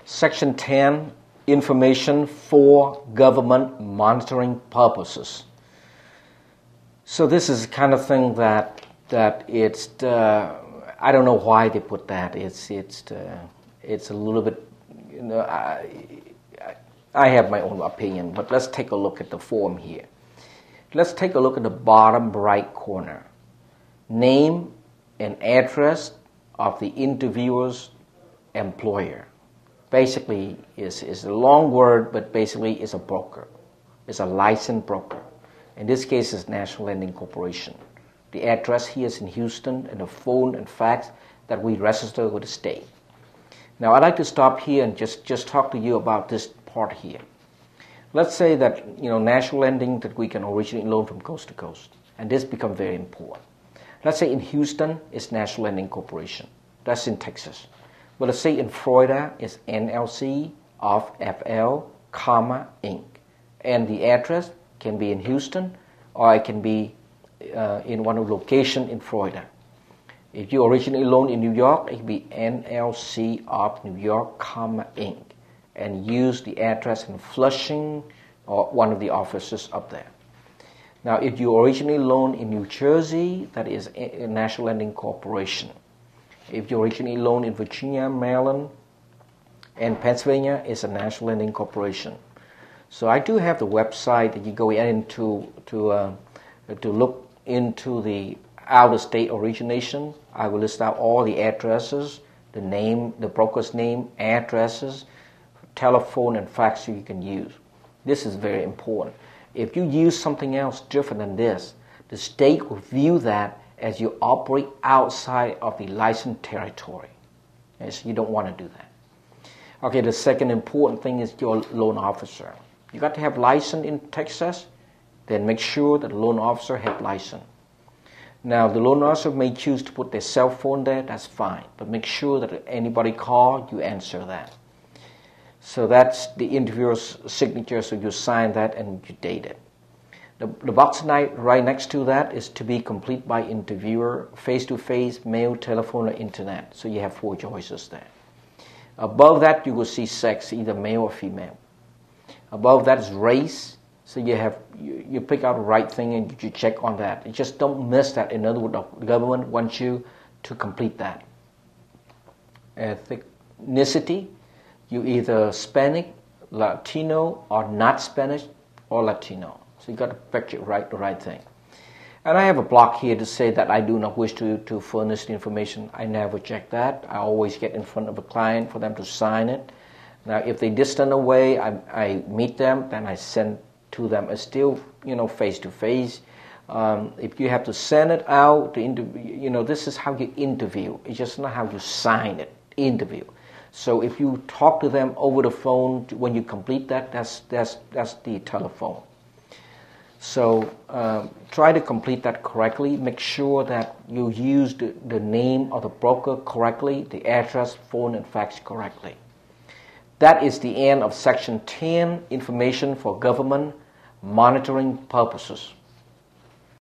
Section 10, information for government monitoring purposes. So this is the kind of thing that it's I don't know why they put that. It's a little bit, I have my own opinion, but let's take a look at the form here. Let's take a look at the bottom right corner. Name and address of the interviewer's employer. Basically, is a long word, but basically it's a broker. It's a licensed broker. In this case, it's National Lending Corporation. The address here is in Houston, and the phone and fax that we register with the state. Now, I'd like to stop here and just talk to you about this part here. Let's say that National Lending, that we can originate loan from coast to coast, and this becomes very important. Let's say in Houston, it's National Lending Corporation. That's in Texas. But let's say in Florida, it's NLC of FL, Inc. And the address can be in Houston, or it can be in one of the locations in Florida. If you originally loan in New York, it can be NLC of New York, Inc. And use the address in Flushing or one of the offices up there. Now, if you originally loan in New Jersey, that is a National Lending Corporation. If you originally loan in Virginia, Maryland, and Pennsylvania, it's a National Lending Corporation. So I do have the website that you go in to look into the out-of-state origination. I will list out all the addresses, the name, the broker's name, addresses, telephone, and fax you can use. This is very important. If you use something else different than this, the state will view that as you operate outside of the licensed territory. And so you don't want to do that. Okay, the second important thing is your loan officer. You got to have license in Texas, then make sure that the loan officer has license. Now, the loan officer may choose to put their cell phone there, that's fine. But make sure that if anybody calls, you answer that. So that's the interviewer's signature, so you sign that and you date it. The box right next to that is to be complete by interviewer, face-to-face, mail, telephone, or internet. So you have 4 choices there. Above that, you will see sex, either male or female. Above that is race. So you pick out the right thing and you check on that. You just don't miss that. In other words, the government wants you to complete that. Ethnicity, you either Hispanic, Latino, or not Spanish, or Latino. So you got to pick the right thing. And I have a block here to say that I do not wish to furnish the information. I never check that. I always get in front of a client for them to sign it. Now, if they distant away, I meet them, then I send to them. It's still, face to face. If you have to send it out, this is how you interview. It's just not how you sign it. Interview. So if you talk to them over the phone, when you complete that, that's the telephone. So try to complete that correctly. Make sure that you use the name of the broker correctly, the address, phone, and fax correctly. That is the end of Section 10, information for government monitoring purposes.